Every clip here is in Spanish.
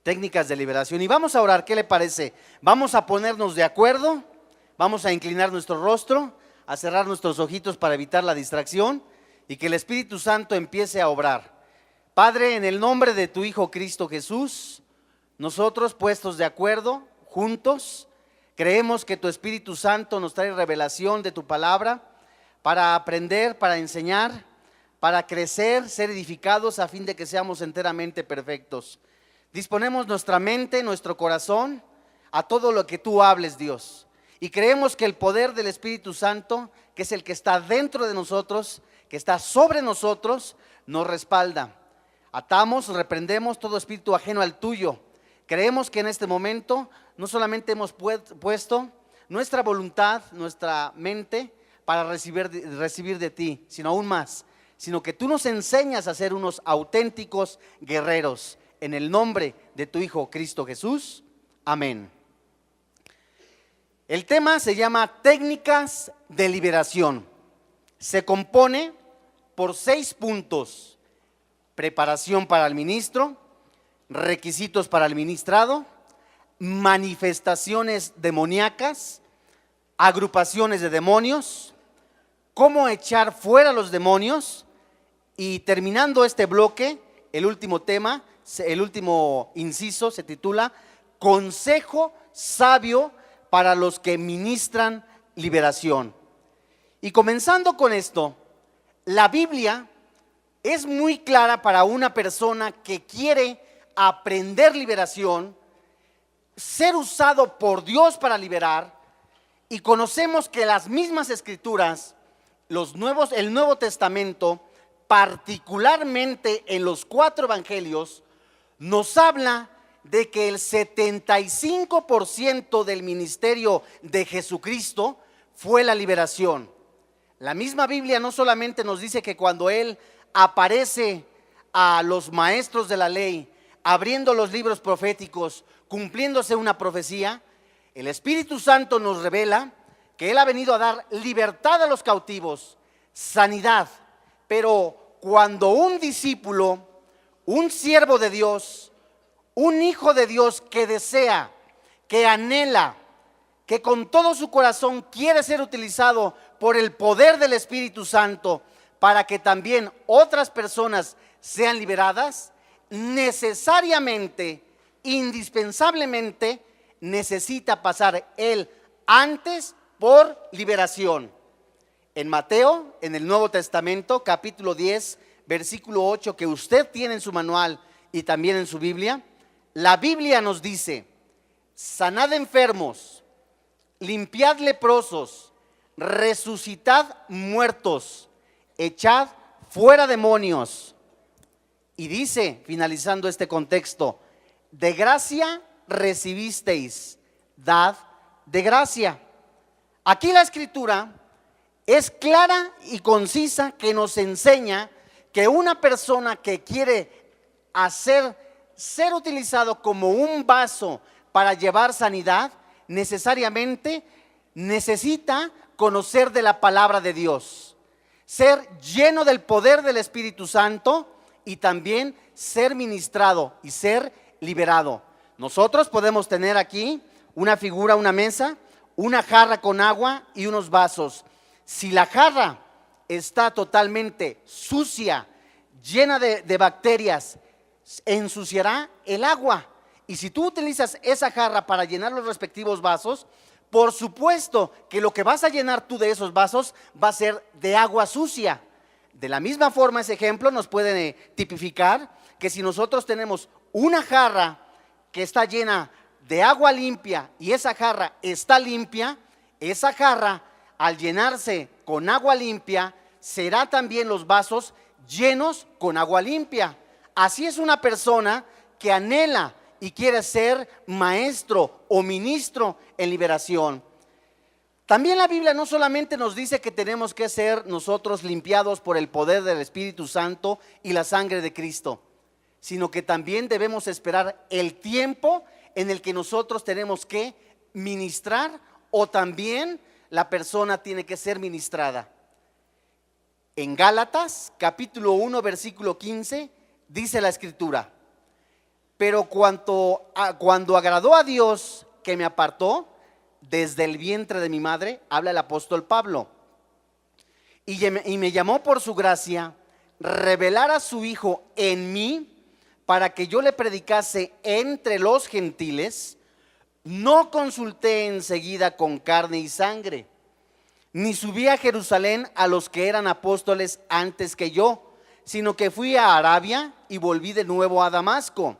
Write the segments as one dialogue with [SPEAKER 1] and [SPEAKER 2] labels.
[SPEAKER 1] técnicas de liberación. Y vamos a orar, ¿qué le parece? Vamos a ponernos de acuerdo, vamos a inclinar nuestro rostro, a cerrar nuestros ojitos para evitar la distracción y que el Espíritu Santo empiece a obrar. Padre, en el nombre de tu Hijo Cristo Jesús, nosotros puestos de acuerdo, juntos, creemos que tu Espíritu Santo nos trae revelación de tu palabra para aprender, para enseñar, para crecer, ser edificados a fin de que seamos enteramente perfectos. Disponemos nuestra mente, nuestro corazón a todo lo que tú hables, Dios. Y creemos que el poder del Espíritu Santo, que es el que está dentro de nosotros, que está sobre nosotros, nos respalda. Atamos, reprendemos todo espíritu ajeno al tuyo. Creemos que en este momento no solamente hemos puesto nuestra voluntad, nuestra mente para recibir de ti, sino aún más, sino que tú nos enseñas a ser unos auténticos guerreros. En el nombre de tu Hijo Cristo Jesús, amén. El tema se llama técnicas de liberación. Se compone por 6 puntos: preparación para el ministro, requisitos para el ministrado, manifestaciones demoníacas, agrupaciones de demonios, cómo echar fuera los demonios, y terminando este bloque, el último tema, el último inciso se titula Consejo sabio para los que ministran liberación. Y comenzando con esto, la Biblia es muy clara para una persona que quiere aprender liberación, ser usado por Dios para liberar. Y conocemos que las mismas escrituras, el Nuevo Testamento, particularmente en los 4 evangelios, nos habla de que el 75% del ministerio de Jesucristo fue la liberación. La misma Biblia no solamente nos dice que cuando Él aparece a los maestros de la ley, abriendo los libros proféticos, cumpliéndose una profecía, el Espíritu Santo nos revela que Él ha venido a dar libertad a los cautivos, sanidad. Pero cuando un discípulo, un siervo de Dios, un hijo de Dios que desea, que anhela, que con todo su corazón quiere ser utilizado por el poder del Espíritu Santo para que también otras personas sean liberadas, necesariamente, indispensablemente, necesita pasar él antes por liberación. En Mateo, en el Nuevo Testamento, capítulo 10, versículo 8, que usted tiene en su manual y también en su Biblia, la Biblia nos dice: sanad enfermos, limpiad leprosos, resucitad muertos, echad fuera demonios. Y dice, finalizando este contexto: de gracia recibisteis, dad de gracia. Aquí la escritura es clara y concisa, que nos enseña que una persona que quiere ser utilizado como un vaso para llevar sanidad, necesariamente necesita conocer de la palabra de Dios, ser lleno del poder del Espíritu Santo y también ser ministrado y ser liberado. Nosotros podemos tener aquí una figura, una mesa, una jarra con agua y unos vasos. Si la jarra está totalmente sucia, llena de bacterias, ensuciará el agua. Y si tú utilizas esa jarra para llenar los respectivos vasos, por supuesto que lo que vas a llenar tú de esos vasos va a ser de agua sucia. De la misma forma, ese ejemplo nos puede tipificar que si nosotros tenemos una jarra que está llena de agua limpia y esa jarra está limpia, esa jarra, al llenarse con agua limpia, será también los vasos llenos con agua limpia. Así es una persona que anhela y quiere ser maestro o ministro en liberación. También la Biblia no solamente nos dice que tenemos que ser nosotros limpiados por el poder del Espíritu Santo y la sangre de Cristo, sino que también debemos esperar el tiempo en el que nosotros tenemos que ministrar, o también la persona tiene que ser ministrada. En Gálatas capítulo 1 versículo 15 dice la escritura: Pero cuando agradó a Dios que me apartó desde el vientre de mi madre, habla el apóstol Pablo, y me llamó por su gracia, revelar a su Hijo en mí, para que yo le predicase entre los gentiles, no consulté enseguida con carne y sangre, ni subí a Jerusalén a los que eran apóstoles antes que yo, sino que fui a Arabia y volví de nuevo a Damasco.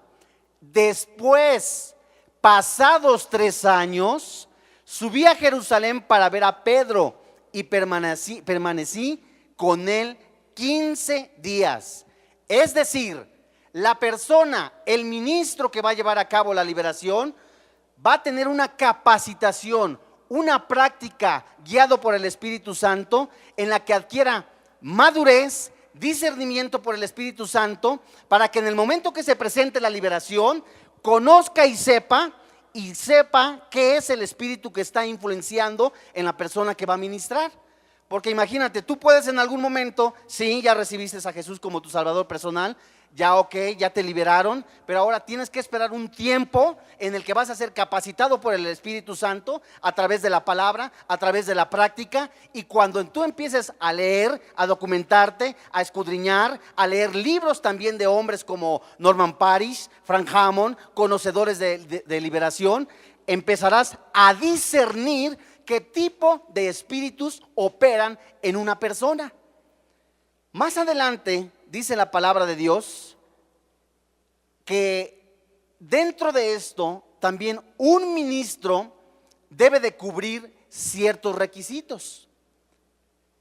[SPEAKER 1] Después, pasados 3 años, subí a Jerusalén para ver a Pedro y permanecí con él 15 días. Es decir, la persona, el ministro que va a llevar a cabo la liberación, va a tener una capacitación, una práctica guiado por el Espíritu Santo, en la que adquiera madurez, discernimiento por el Espíritu Santo, para que en el momento que se presente la liberación, conozca y sepa qué es el Espíritu que está influenciando en la persona que va a ministrar. Porque imagínate, tú puedes en algún momento, sí, ya recibiste a Jesús como tu Salvador personal, ya ok, ya te liberaron, pero ahora tienes que esperar un tiempo en el que vas a ser capacitado por el Espíritu Santo a través de la palabra, a través de la práctica, y cuando tú empieces a leer, a documentarte, a escudriñar, a leer libros también de hombres como Norman Parrish, Frank Hammond, conocedores de liberación, empezarás a discernir qué tipo de espíritus operan en una persona. Más adelante dice la palabra de Dios que dentro de esto también un ministro debe de cubrir ciertos requisitos.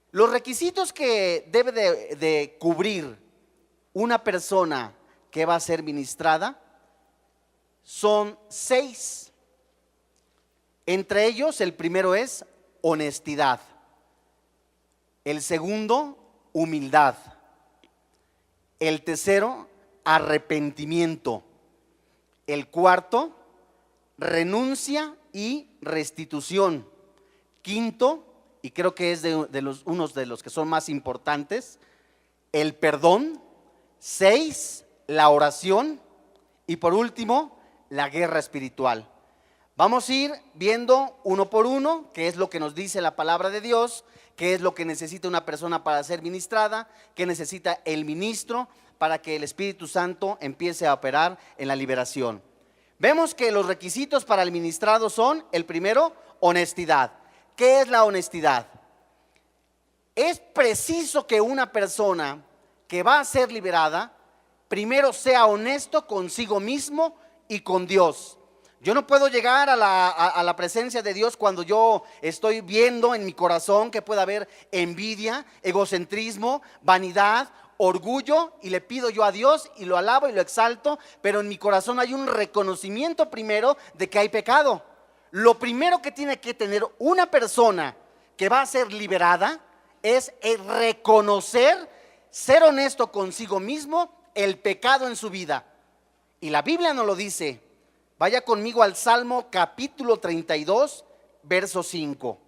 [SPEAKER 1] Los requisitos que debe de cubrir una persona que va a ser ministrada son 6. Entre ellos, el primero es honestidad. El segundo, humildad. El tercero, arrepentimiento. El cuarto, renuncia y restitución. Quinto, y creo que es unos de los que son más importantes, el perdón. 6, la oración. Y por último, la guerra espiritual. Vamos a ir viendo uno por uno qué es lo que nos dice la palabra de Dios, qué es lo que necesita una persona para ser ministrada, qué necesita el ministro para que el Espíritu Santo empiece a operar en la liberación. Vemos que los requisitos para el ministrado son: el primero, honestidad. ¿Qué es la honestidad? Es preciso que una persona que va a ser liberada primero sea honesto consigo mismo y con Dios. Yo no puedo llegar a la presencia de Dios cuando yo estoy viendo en mi corazón que pueda haber envidia, egocentrismo, vanidad, orgullo, y le pido yo a Dios y lo alabo y lo exalto, pero en mi corazón hay un reconocimiento primero de que hay pecado. Lo primero que tiene que tener una persona que va a ser liberada es el reconocer, ser honesto consigo mismo, el pecado en su vida. Y la Biblia nos lo dice. Vaya conmigo al Salmo capítulo 32, verso 5.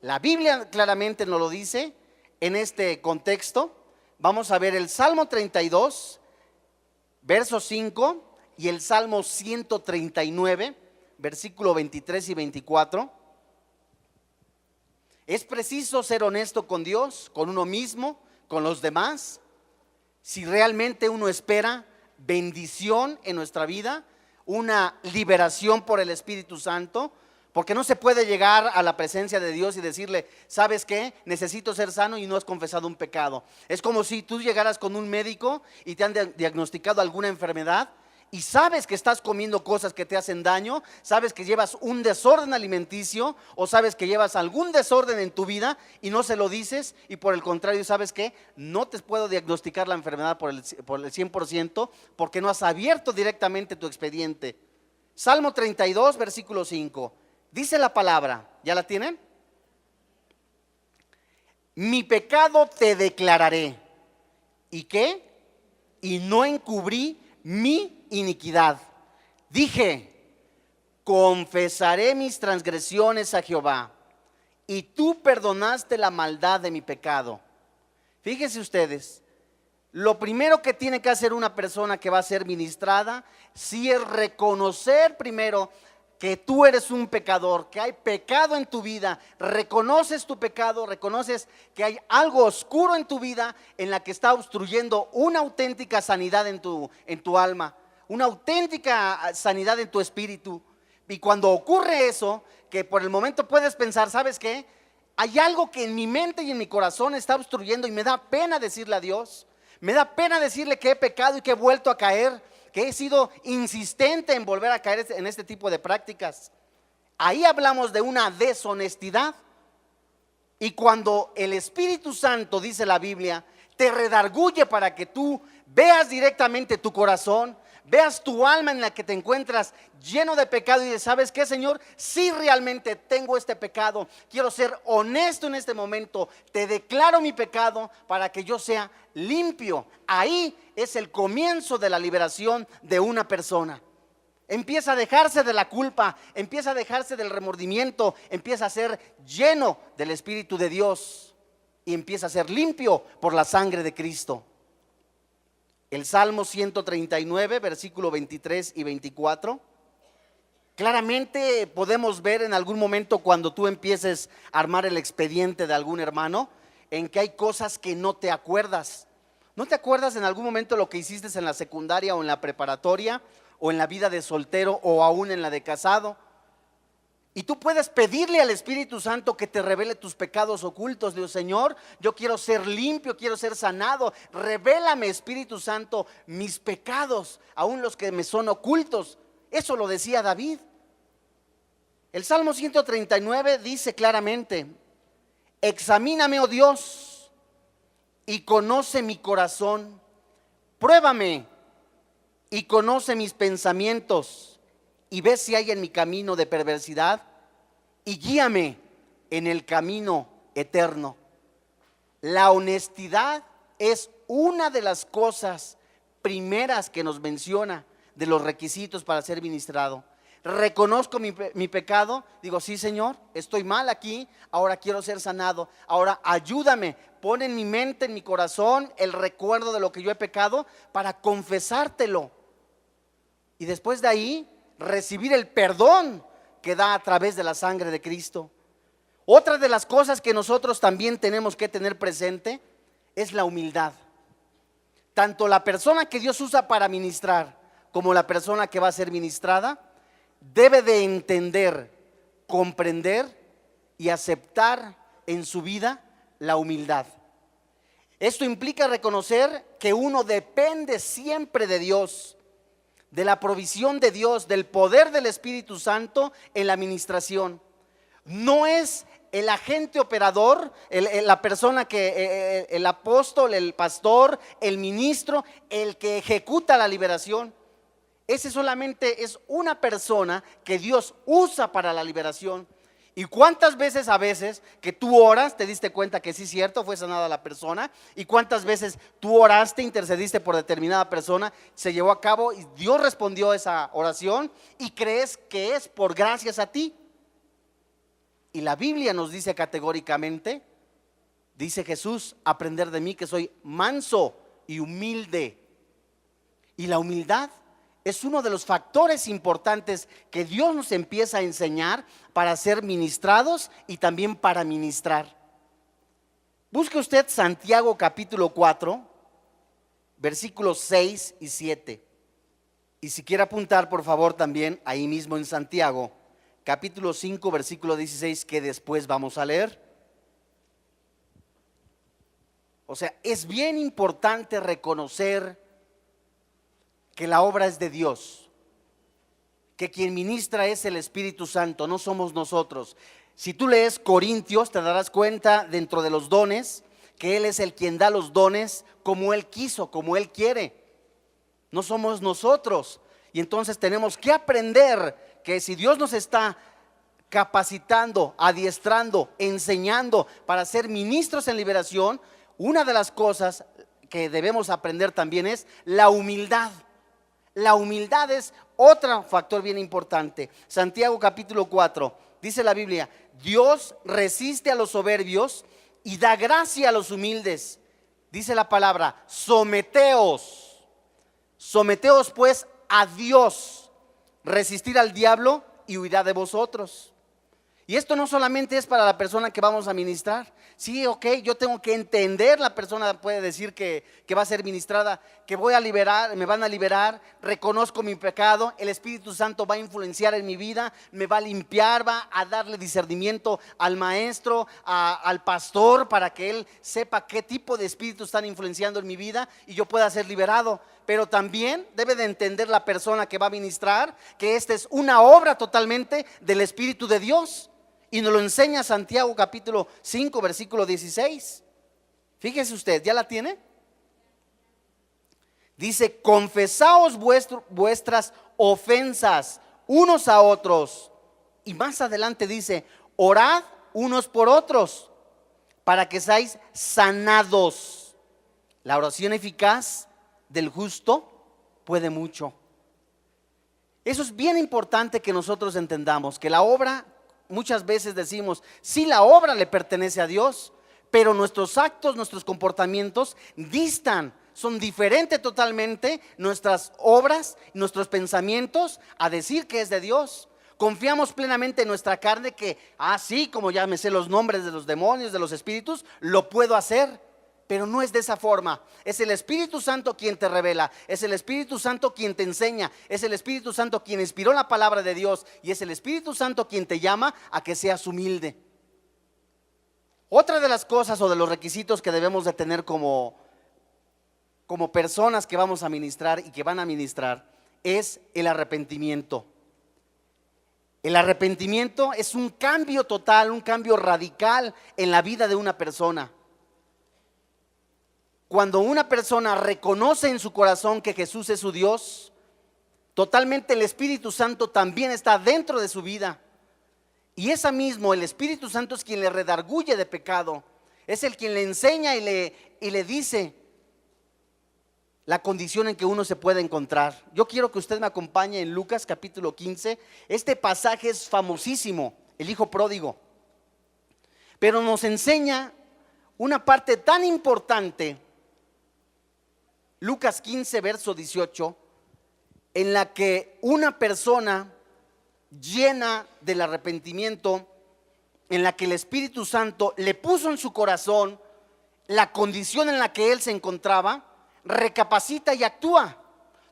[SPEAKER 1] La Biblia claramente nos lo dice en este contexto. Vamos a ver el Salmo 32, verso 5, y el Salmo 139, versículo 23 y 24. Es preciso ser honesto con Dios, con uno mismo, con los demás. Si realmente uno espera bendición en nuestra vida, una liberación por el Espíritu Santo, porque no se puede llegar a la presencia de Dios y decirle: ¿sabes qué? Necesito ser sano, y no has confesado un pecado. Es como si tú llegaras con un médico y te han diagnosticado alguna enfermedad, y sabes que estás comiendo cosas que te hacen daño, sabes que llevas un desorden alimenticio, o sabes que llevas algún desorden en tu vida y no se lo dices, y por el contrario, ¿sabes qué? No te puedo diagnosticar la enfermedad por el 100%, porque no has abierto directamente tu expediente. Salmo 32, versículo 5. Dice la palabra, ¿ya la tienen? Mi pecado te declararé. ¿Y qué? Y no encubrí mi iniquidad. Dije: confesaré mis transgresiones a Jehová, y tú perdonaste la maldad de mi pecado. Fíjense ustedes, lo primero que tiene que hacer una persona que va a ser ministrada, sí es reconocer primero que tú eres un pecador, que hay pecado en tu vida, reconoces tu pecado, reconoces que hay algo oscuro en tu vida en la que está obstruyendo una auténtica sanidad en tu alma, una auténtica sanidad en tu espíritu. Y cuando ocurre eso, que por el momento puedes pensar, ¿sabes qué? Hay algo que en mi mente y en mi corazón está obstruyendo y me da pena decirle a Dios, me da pena decirle que he pecado y que he vuelto a caer, que he sido insistente en volver a caer en este tipo de prácticas. Ahí hablamos de una deshonestidad. Y cuando el Espíritu Santo, dice la Biblia, te redarguye para que tú veas directamente tu corazón, veas tu alma en la que te encuentras lleno de pecado y de, ¿sabes qué, Señor? Si realmente tengo este pecado, quiero ser honesto en este momento, te declaro mi pecado para que yo sea limpio. Ahí es el comienzo de la liberación de una persona. Empieza a dejarse de la culpa, empieza a dejarse del remordimiento, empieza a ser lleno del Espíritu de Dios y empieza a ser limpio por la sangre de Cristo. El Salmo 139, versículo 23 y 24. Claramente podemos ver en algún momento cuando tú empieces a armar el expediente de algún hermano, en que hay cosas que no te acuerdas. ¿No te acuerdas en algún momento lo que hiciste en la secundaria o en la preparatoria o en la vida de soltero o aún en la de casado? Y tú puedes pedirle al Espíritu Santo que te revele tus pecados ocultos. Dios, Señor, yo quiero ser limpio, quiero ser sanado. Revélame, Espíritu Santo, mis pecados, aún los que me son ocultos. Eso lo decía David. El Salmo 139 dice claramente: examíname, oh Dios, y conoce mi corazón. Pruébame y conoce mis pensamientos, y ve si hay en mi camino de perversidad, y guíame en el camino eterno. La honestidad es una de las cosas primeras que nos menciona de los requisitos para ser ministrado. Reconozco mi pecado, digo, sí, Señor, estoy mal aquí, ahora quiero ser sanado, ahora ayúdame, pon en mi mente, en mi corazón el recuerdo de lo que yo he pecado para confesártelo. Y después de ahí recibir el perdón que da a través de la sangre de Cristo. Otra de las cosas que nosotros también tenemos que tener presente es la humildad. Tanto la persona que Dios usa para ministrar como la persona que va a ser ministrada debe de entender, comprender y aceptar en su vida la humildad. Esto implica reconocer que uno depende siempre de Dios, de la provisión de Dios, del poder del Espíritu Santo en la administración. No es el agente operador, la persona que, el apóstol, el pastor, el ministro, el que ejecuta la liberación. Ese solamente es una persona que Dios usa para la liberación. ¿Y cuántas veces a veces que tú oras, te diste cuenta que sí es cierto, fue sanada la persona? ¿Y cuántas veces tú oraste, intercediste por determinada persona, se llevó a cabo y Dios respondió esa oración y crees que es por gracias a ti? Y la Biblia nos dice categóricamente, dice Jesús, aprender de mí que soy manso y humilde. Y la humildad es uno de los factores importantes que Dios nos empieza a enseñar para ser ministrados y también para ministrar. Busque usted Santiago capítulo 4, versículos 6 y 7. Y si quiere apuntar, por favor, también ahí mismo en Santiago, capítulo 5, versículo 16, que después vamos a leer. O sea, es bien importante reconocer que la obra es de Dios, que quien ministra es el Espíritu Santo, no somos nosotros. Si tú lees Corintios, te darás cuenta dentro de los dones que Él es el quien da los dones como Él quiso, como Él quiere. No somos nosotros. Y entonces tenemos que aprender que si Dios nos está capacitando, adiestrando, enseñando para ser ministros en liberación, una de las cosas que debemos aprender también es la humildad. La humildad es otro factor bien importante. Santiago capítulo 4, dice la Biblia: Dios resiste a los soberbios y da gracia a los humildes. dice la palabra, someteos pues a Dios, resistir al diablo y huirá de vosotros. Y esto no solamente es para la persona que vamos a ministrar. Sí, ok, yo tengo que entender, la persona puede decir que va a ser ministrada, que voy a liberar, me van a liberar, reconozco mi pecado, el Espíritu Santo va a influenciar en mi vida, me va a limpiar, va a darle discernimiento al maestro, al pastor, para que él sepa qué tipo de espíritus están influenciando en mi vida y yo pueda ser liberado. Pero también debe de entender la persona que va a ministrar que esta es una obra totalmente del Espíritu de Dios. Y nos lo enseña Santiago capítulo 5 versículo 16. Fíjese usted, ¿ya la tiene? Dice, confesaos vuestras ofensas unos a otros. Y más adelante dice, orad unos por otros para que seáis sanados. La oración eficaz del justo puede mucho. Eso es bien importante que nosotros entendamos, que la obra, muchas veces decimos, sí, la obra le pertenece a Dios, pero nuestros actos, nuestros comportamientos distan, son diferentes totalmente nuestras obras, nuestros pensamientos a decir que es de Dios. Confiamos plenamente en nuestra carne que, sí, como ya me sé los nombres de los demonios, de los espíritus, lo puedo hacer. Pero no es de esa forma. Es el Espíritu Santo quien te revela, es el Espíritu Santo quien te enseña, es el Espíritu Santo quien inspiró la palabra de Dios y es el Espíritu Santo quien te llama a que seas humilde. Otra de las cosas o de los requisitos que debemos de tener como personas que vamos a ministrar y que van a ministrar es el arrepentimiento. El arrepentimiento es un cambio total, un cambio radical en la vida de una persona. Cuando una persona reconoce en su corazón que Jesús es su Dios, totalmente el Espíritu Santo también está dentro de su vida. Y esa mismo, el Espíritu Santo es quien le redarguye de pecado. Es el quien le enseña y le dice la condición en que uno se puede encontrar. Yo quiero que usted me acompañe en Lucas capítulo 15. Este pasaje es famosísimo, el hijo pródigo. Pero nos enseña una parte tan importante, Lucas 15 verso 18, en la que una persona llena del arrepentimiento, en la que el Espíritu Santo le puso en su corazón la condición en la que él se encontraba, recapacita y actúa.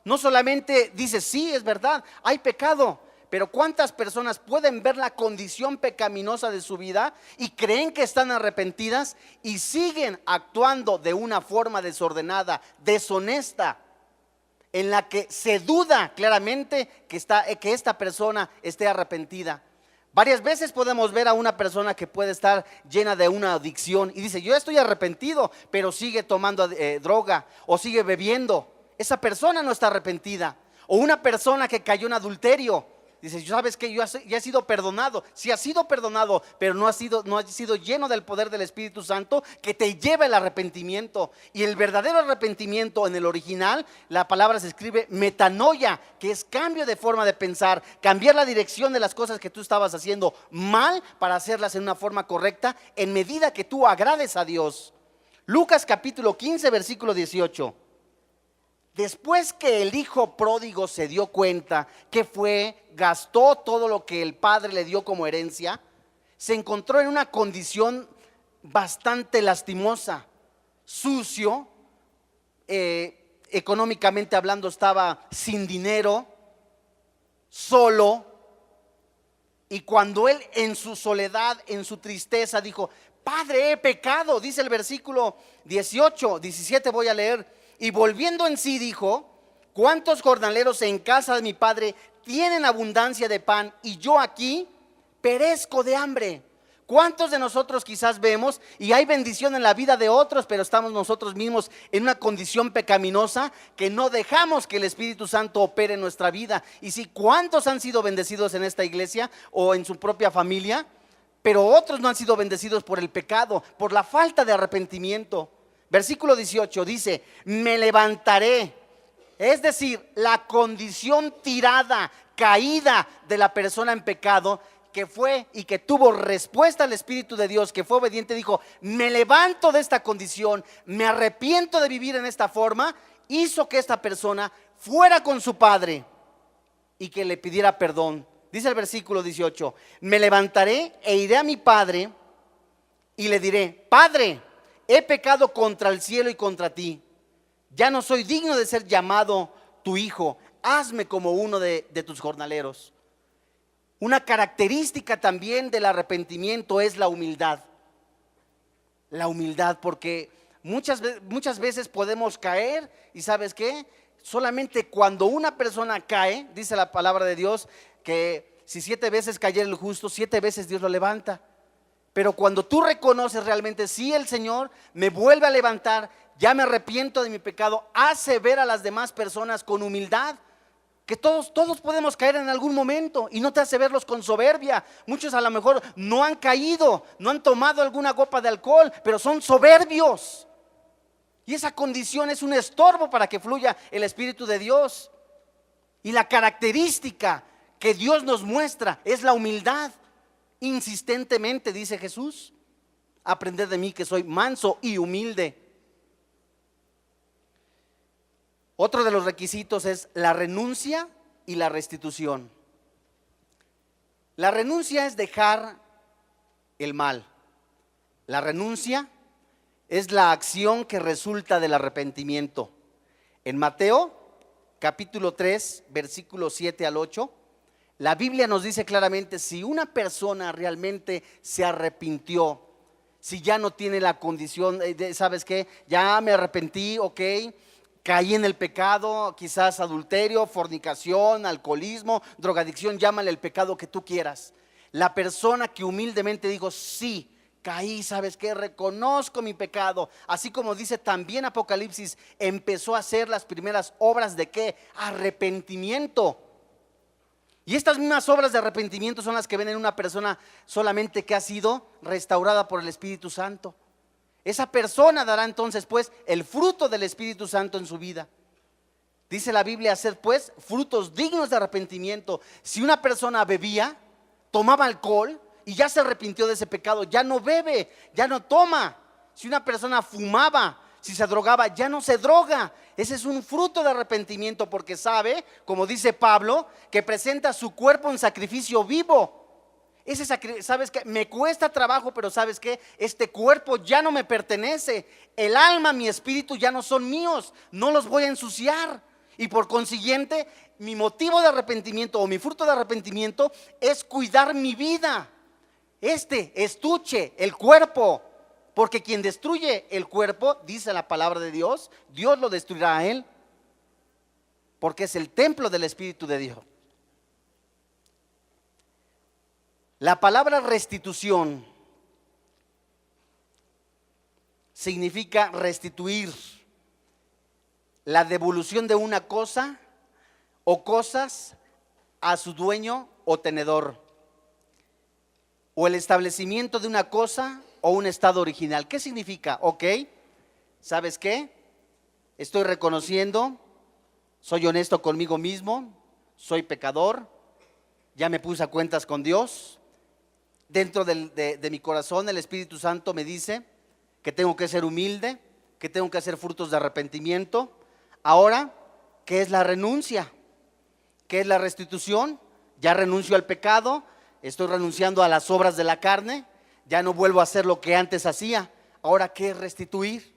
[SPEAKER 1] No solamente dice, sí, es verdad, hay pecado, pero ¿cuántas personas pueden ver la condición pecaminosa de su vida y creen que están arrepentidas y siguen actuando de una forma desordenada, deshonesta, en la que se duda claramente que esta persona esté arrepentida? Varias veces podemos ver a una persona que puede estar llena de una adicción y dice, yo estoy arrepentido, pero sigue tomando droga o sigue bebiendo. Esa persona no está arrepentida. O una persona que cayó en adulterio, dice, ¿sabes qué? Yo ya he sido perdonado. Sí, has sido perdonado, pero no has sido lleno del poder del Espíritu Santo que te lleva el arrepentimiento. Y el verdadero arrepentimiento en el original, la palabra se escribe metanoia, que es cambio de forma de pensar, cambiar la dirección de las cosas que tú estabas haciendo mal para hacerlas en una forma correcta en medida que tú agrades a Dios. Lucas capítulo 15 versículo 18. Después que el hijo pródigo se dio cuenta que gastó todo lo que el padre le dio como herencia, se encontró en una condición bastante lastimosa, sucio, económicamente hablando estaba sin dinero, solo. Y cuando él en su soledad, en su tristeza dijo, Padre, he pecado, dice el versículo 18, 17 voy a leer. Y volviendo en sí dijo, ¿cuántos jornaleros en casa de mi padre tienen abundancia de pan y yo aquí perezco de hambre? ¿Cuántos de nosotros quizás vemos y hay bendición en la vida de otros, pero estamos nosotros mismos en una condición pecaminosa que no dejamos que el Espíritu Santo opere en nuestra vida? Y si ¿cuántos han sido bendecidos en esta iglesia o en su propia familia? Pero otros no han sido bendecidos por el pecado, por la falta de arrepentimiento. Versículo 18 dice, me levantaré. Es decir, la condición tirada, caída de la persona en pecado que fue y que tuvo respuesta al Espíritu de Dios, que fue obediente, dijo: me levanto de esta condición, me arrepiento de vivir en esta forma, hizo que esta persona fuera con su padre y que le pidiera perdón. Dice el versículo 18: me levantaré e iré a mi padre y le diré: Padre, he pecado contra el cielo y contra ti, ya no soy digno de ser llamado tu hijo, hazme como uno de tus jornaleros. Una característica también del arrepentimiento es la humildad. La humildad, porque muchas veces podemos caer, y ¿sabes qué? Solamente cuando una persona cae, dice la palabra de Dios, que si 7 veces cayera el justo, 7 veces Dios lo levanta. Pero cuando tú reconoces realmente: sí, el Señor me vuelve a levantar, ya me arrepiento de mi pecado, hace ver a las demás personas con humildad, que todos podemos caer en algún momento, y no te hace verlos con soberbia. Muchos a lo mejor no han caído, no han tomado alguna copa de alcohol, pero son soberbios, y esa condición es un estorbo para que fluya el Espíritu de Dios. Y la característica que Dios nos muestra es la humildad. Insistentemente dice Jesús: aprended de mí, que soy manso y humilde. Otro de los requisitos es la renuncia y la restitución. La renuncia es dejar el mal. La renuncia es la acción que resulta del arrepentimiento. En Mateo capítulo 3, versículos 7 al 8, la Biblia nos dice claramente: si una persona realmente se arrepintió, si ya no tiene la condición de, ¿sabes qué? Ya me arrepentí, ok, caí en el pecado, quizás adulterio, fornicación, alcoholismo, drogadicción, llámale el pecado que tú quieras. La persona que humildemente dijo: sí, caí, ¿sabes qué? Reconozco mi pecado. Así como dice también Apocalipsis, empezó a hacer las primeras obras de ¿qué? Arrepentimiento. Y estas mismas obras de arrepentimiento son las que ven en una persona solamente que ha sido restaurada por el Espíritu Santo. Esa persona dará entonces pues el fruto del Espíritu Santo en su vida. Dice la Biblia: hacer pues frutos dignos de arrepentimiento. Si una persona bebía, tomaba alcohol y ya se arrepintió de ese pecado, ya no bebe, ya no toma. Si una persona fumaba, si se drogaba, ya no se droga. Ese es un fruto de arrepentimiento, porque sabe, como dice Pablo, que presenta su cuerpo en sacrificio vivo. ¿Sabes qué? Me cuesta trabajo, pero ¿sabes qué? Este cuerpo ya no me pertenece. El alma, mi espíritu ya no son míos, no los voy a ensuciar. Y por consiguiente, mi motivo de arrepentimiento o mi fruto de arrepentimiento es cuidar mi vida. Este estuche, el cuerpo, porque quien destruye el cuerpo, dice la palabra de Dios, Dios lo destruirá a él, porque es el templo del Espíritu de Dios. La palabra restitución significa restituir, la devolución de una cosa o cosas a su dueño o tenedor, o el establecimiento de una cosa o un estado original. ¿Qué significa? Ok, ¿sabes qué? Estoy reconociendo, soy honesto conmigo mismo, soy pecador, ya me puse a cuentas con Dios. Dentro de mi corazón el Espíritu Santo me dice que tengo que ser humilde, que tengo que hacer frutos de arrepentimiento. Ahora, ¿qué es la renuncia? ¿Qué es la restitución? Ya renuncio al pecado, estoy renunciando a las obras de la carne, ya no vuelvo a hacer lo que antes hacía. Ahora, ¿qué es restituir?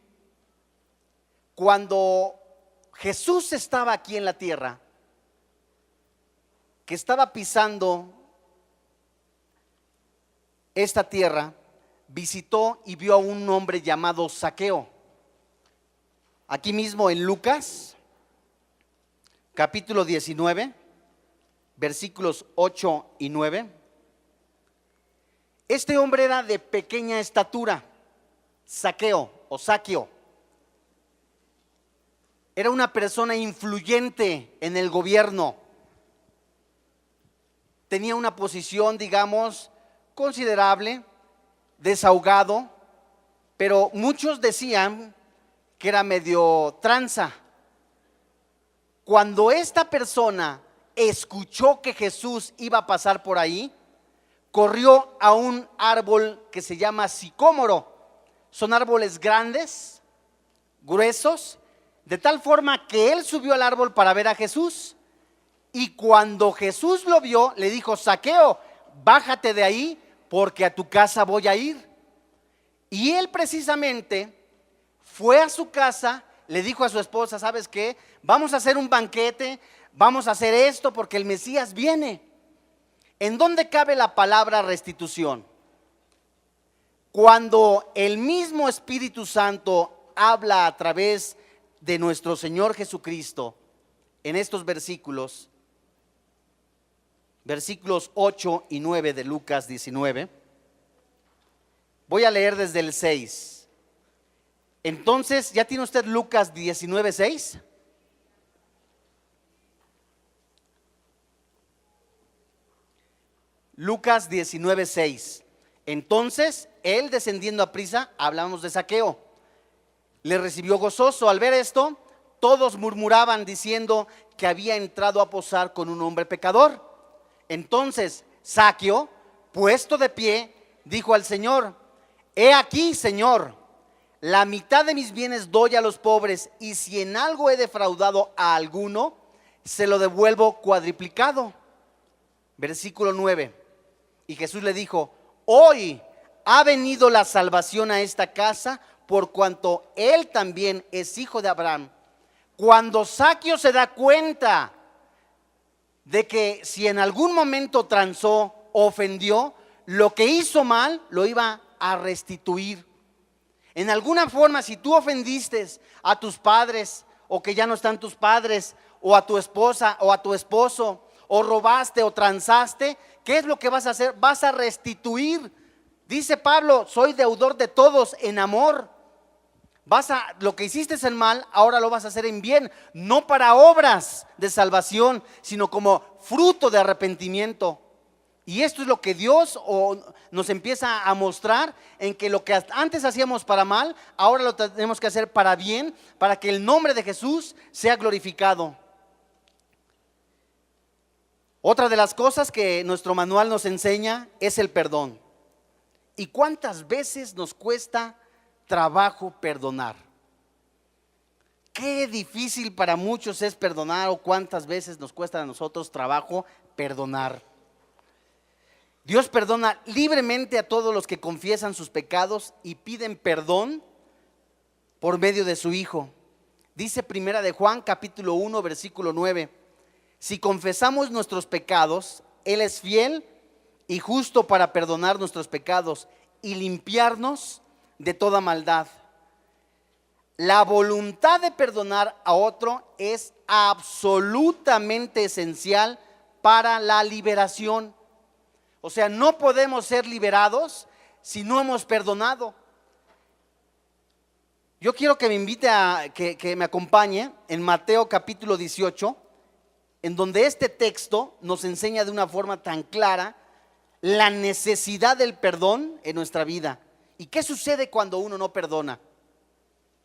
[SPEAKER 1] Cuando Jesús estaba aquí en la tierra, que estaba pisando esta tierra, visitó y vio a un hombre llamado Zaqueo. Aquí mismo en Lucas capítulo 19, versículos 8 y 9. Este hombre era de pequeña estatura, Zaqueo o Zaqueo. Era una persona influyente en el gobierno. Tenía una posición, digamos, considerable, desahogado, pero muchos decían que era medio tranza. Cuando esta persona escuchó que Jesús iba a pasar por ahí, corrió a un árbol que se llama sicómoro. Son árboles grandes, gruesos, de tal forma que él subió al árbol para ver a Jesús. Y cuando Jesús lo vio, le dijo: Zaqueo, bájate de ahí, porque a tu casa voy a ir. Y él precisamente fue a su casa, le dijo a su esposa: ¿sabes qué? Vamos a hacer un banquete, vamos a hacer esto porque el Mesías viene. ¿En dónde cabe la palabra restitución? Cuando el mismo Espíritu Santo habla a través de nuestro Señor Jesucristo en estos versículos 8 y 9 de Lucas 19. Voy a leer desde el 6. Entonces, ¿ya tiene usted Lucas 19, 6? Lucas 19, 6. Entonces, él descendiendo a prisa, hablamos de Zaqueo, le recibió gozoso. Al ver esto, todos murmuraban diciendo que había entrado a posar con un hombre pecador. Entonces Zaqueo, puesto de pie, dijo al Señor: he aquí, Señor, la mitad de mis bienes doy a los pobres, y si en algo he defraudado a alguno, se lo devuelvo cuadriplicado. Versículo 9. Y Jesús le dijo: hoy ha venido la salvación a esta casa, por cuanto él también es hijo de Abraham. Cuando Zaqueo se da cuenta de que si en algún momento transó, ofendió, lo que hizo mal lo iba a restituir. En alguna forma, si tú ofendiste a tus padres, o que ya no están tus padres, o a tu esposa o a tu esposo, o robaste o transaste, ¿qué es lo que vas a hacer? Vas a restituir. Dice Pablo: soy deudor de todos en amor. Lo que hiciste en mal, ahora lo vas a hacer en bien, no para obras de salvación, sino como fruto de arrepentimiento. Y esto es lo que Dios nos empieza a mostrar, en que lo que antes hacíamos para mal, ahora lo tenemos que hacer para bien, para que el nombre de Jesús sea glorificado. Otra de las cosas que nuestro manual nos enseña es el perdón. ¿Y cuántas veces nos cuesta trabajo perdonar? Qué difícil para muchos es perdonar, o cuántas veces nos cuesta a nosotros trabajo perdonar. Dios perdona libremente a todos los que confiesan sus pecados y piden perdón por medio de su Hijo. Dice Primera de Juan capítulo 1 versículo 9: si confesamos nuestros pecados, Él es fiel y justo para perdonar nuestros pecados y limpiarnos de toda maldad. La voluntad de perdonar a otro es absolutamente esencial para la liberación. O sea, no podemos ser liberados si no hemos perdonado. Yo quiero que me invite a que me acompañe en Mateo capítulo 18, en donde este texto nos enseña de una forma tan clara la necesidad del perdón en nuestra vida. ¿Y qué sucede cuando uno no perdona?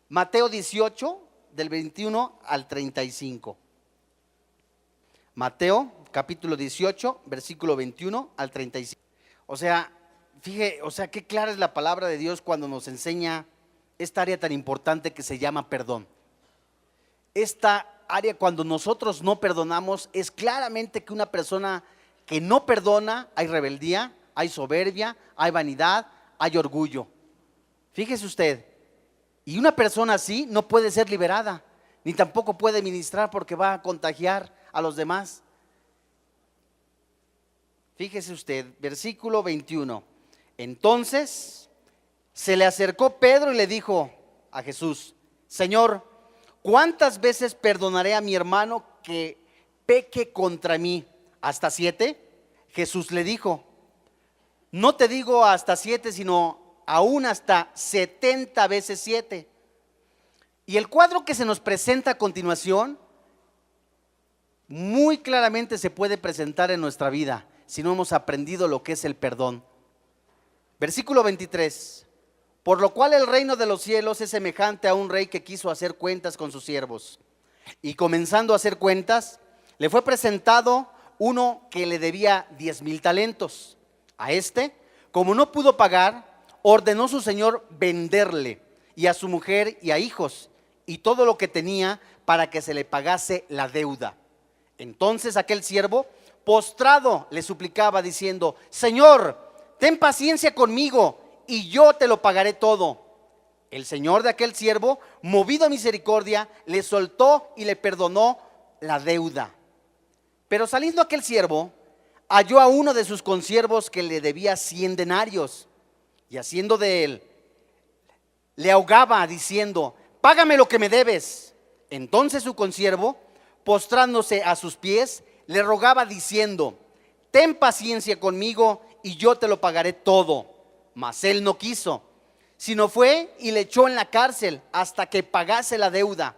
[SPEAKER 1] Mateo 18, del 21 al 35. Mateo capítulo 18, versículo 21 al 35. O sea, qué clara es la palabra de Dios cuando nos enseña esta área tan importante que se llama perdón. Esta área, cuando nosotros no perdonamos, es claramente que una persona que no perdona, hay rebeldía, hay soberbia, hay vanidad, hay orgullo. Fíjese usted, y una persona así no puede ser liberada, ni tampoco puede ministrar, porque va a contagiar a los demás. Fíjese usted, versículo 21. Entonces se le acercó Pedro y le dijo a Jesús: Señor, ¿cuántas veces perdonaré a mi hermano que peque contra mí? ¿Hasta 7? Jesús le dijo: no te digo hasta 7, sino aún hasta 70 veces 7. Y el cuadro que se nos presenta a continuación muy claramente se puede presentar en nuestra vida si no hemos aprendido lo que es el perdón. Versículo 23. Por lo cual el reino de los cielos es semejante a un rey que quiso hacer cuentas con sus siervos. Y comenzando a hacer cuentas, le fue presentado uno que le debía 10,000 talentos. A este, como no pudo pagar, ordenó su señor venderle, y a su mujer y a hijos, y todo lo que tenía, para que se le pagase la deuda. Entonces aquel siervo, postrado, le suplicaba diciendo: Señor, ten paciencia conmigo, y yo te lo pagaré todo. El señor de aquel siervo, movido a misericordia, le soltó y le perdonó la deuda. Pero saliendo aquel siervo, halló a uno de sus consiervos que le debía 100 denarios, y haciendo de él, le ahogaba diciendo: págame lo que me debes. Entonces su consiervo, postrándose a sus pies, le rogaba diciendo: ten paciencia conmigo y yo te lo pagaré todo. Mas él no quiso, sino fue y le echó en la cárcel hasta que pagase la deuda.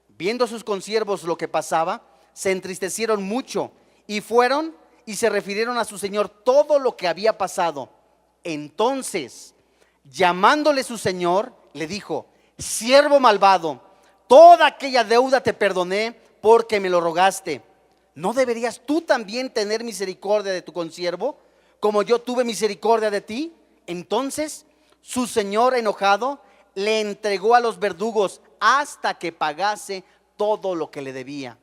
[SPEAKER 1] Viendo sus consiervos lo que pasaba, se entristecieron mucho y fueron y se refirieron a su señor todo lo que había pasado. Entonces, llamándole su señor, le dijo: siervo malvado, toda aquella deuda te perdoné porque me lo rogaste. ¿No deberías tú también tener misericordia de tu consiervo, como yo tuve misericordia de ti? Entonces su señor, enojado, le entregó a los verdugos hasta que pagase todo lo que le debía.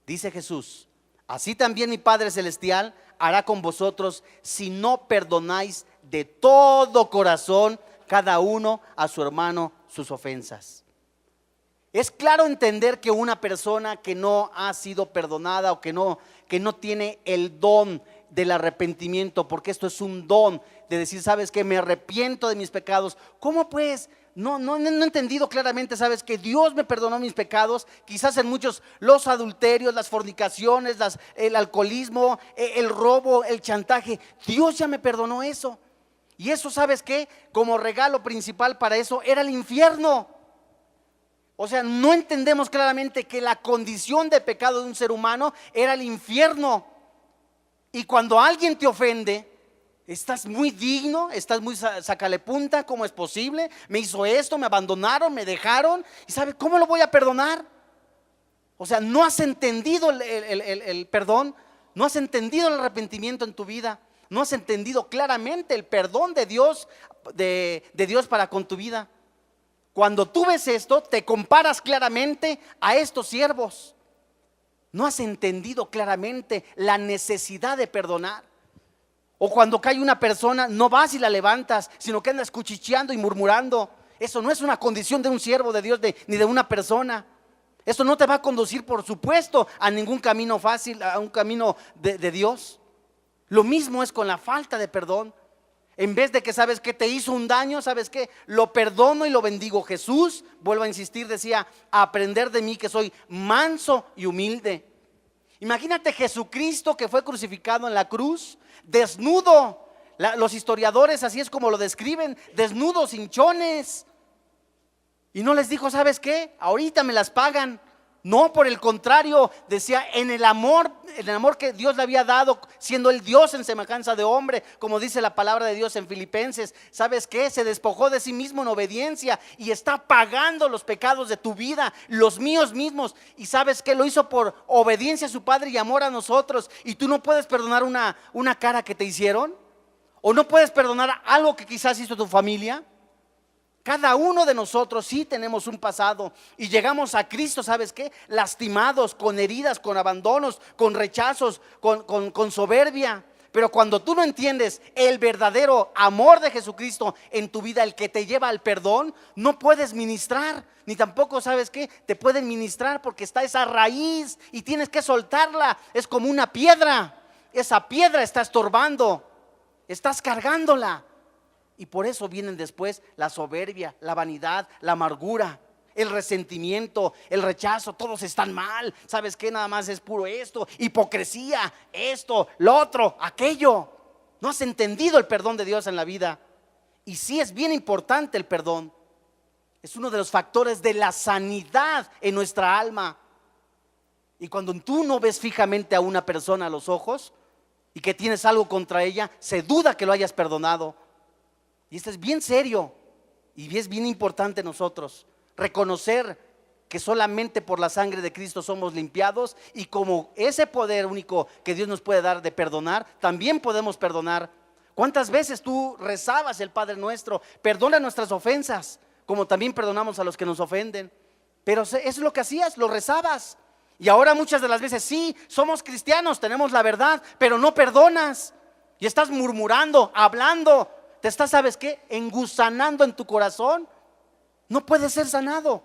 [SPEAKER 1] Dice Jesús: así también mi Padre Celestial hará con vosotros si no perdonáis de todo corazón cada uno a su hermano sus ofensas. Es claro entender que una persona que no ha sido perdonada o que no tiene el don del arrepentimiento, porque esto es un don de decir: sabes que me arrepiento de mis pecados. ¿Cómo pues? No he entendido claramente, sabes que Dios me perdonó mis pecados. Quizás en muchos, los adulterios, las fornicaciones, el alcoholismo, el robo, el chantaje, Dios ya me perdonó eso. Y eso, ¿sabes qué? Como regalo principal para eso era el infierno. O sea, no entendemos claramente que la condición de pecado de un ser humano era el infierno. Y cuando alguien te ofende, estás muy digno, estás muy sácale punta, ¿cómo es posible? Me hizo esto, me abandonaron, me dejaron. ¿Y sabes cómo lo voy a perdonar? O sea, no has entendido el perdón, no has entendido el arrepentimiento en tu vida, no has entendido claramente el perdón de Dios, de Dios para con tu vida. Cuando tú ves esto, te comparas claramente a estos siervos. No has entendido claramente la necesidad de perdonar. O cuando cae una persona, no vas y la levantas, sino que andas cuchicheando y murmurando. Eso no es una condición de un siervo de Dios ni de una persona. Eso no te va a conducir, por supuesto, a ningún camino fácil, a un camino de Dios. Lo mismo es con la falta de perdón. En vez de que, sabes que te hizo un daño, sabes que lo perdono y lo bendigo. Jesús, vuelvo a insistir, decía: aprender de mí que soy manso y humilde. Imagínate Jesucristo que fue crucificado en la cruz, desnudo. Los historiadores así es como lo describen: desnudos, hinchones. Y no les dijo: ¿sabes qué? Ahorita me las pagan. No, por el contrario, decía: en el amor que Dios le había dado, siendo el Dios en semejanza de hombre, como dice la palabra de Dios en Filipenses. ¿Sabes qué? Se despojó de sí mismo en obediencia y está pagando los pecados de tu vida, los míos mismos. Y ¿sabes qué? Lo hizo por obediencia a su Padre y amor a nosotros. Y tú no puedes perdonar una cara que te hicieron, o no puedes perdonar algo que quizás hizo tu familia. Cada uno de nosotros sí tenemos un pasado y llegamos a Cristo, ¿sabes qué? Lastimados, con heridas, con abandonos, con rechazos, con soberbia. Pero cuando tú no entiendes el verdadero amor de Jesucristo en tu vida, el que te lleva al perdón, no puedes ministrar, ni tampoco, ¿sabes qué? Te pueden ministrar porque está esa raíz y tienes que soltarla. Es como una piedra, esa piedra está estorbando, estás cargándola. Y por eso vienen después la soberbia, la vanidad, la amargura, el resentimiento, el rechazo. Todos están mal. ¿Sabes qué? Nada más es puro esto, hipocresía, esto, lo otro, aquello. No has entendido el perdón de Dios en la vida. Y sí es bien importante el perdón. Es uno de los factores de la sanidad en nuestra alma. Y cuando tú no ves fijamente a una persona a los ojos y que tienes algo contra ella, se duda que lo hayas perdonado. Y esto es bien serio y es bien importante nosotros reconocer que solamente por la sangre de Cristo somos limpiados, y como ese poder único que Dios nos puede dar de perdonar, también podemos perdonar. ¿Cuántas veces tú rezabas el Padre Nuestro? Perdona nuestras ofensas, como también perdonamos a los que nos ofenden. Pero eso es lo que hacías, lo rezabas. Y ahora muchas de las veces sí, somos cristianos, tenemos la verdad, pero no perdonas. Y estás murmurando, hablando, te estás, ¿sabes qué? Engusanando en tu corazón. No puedes ser sanado.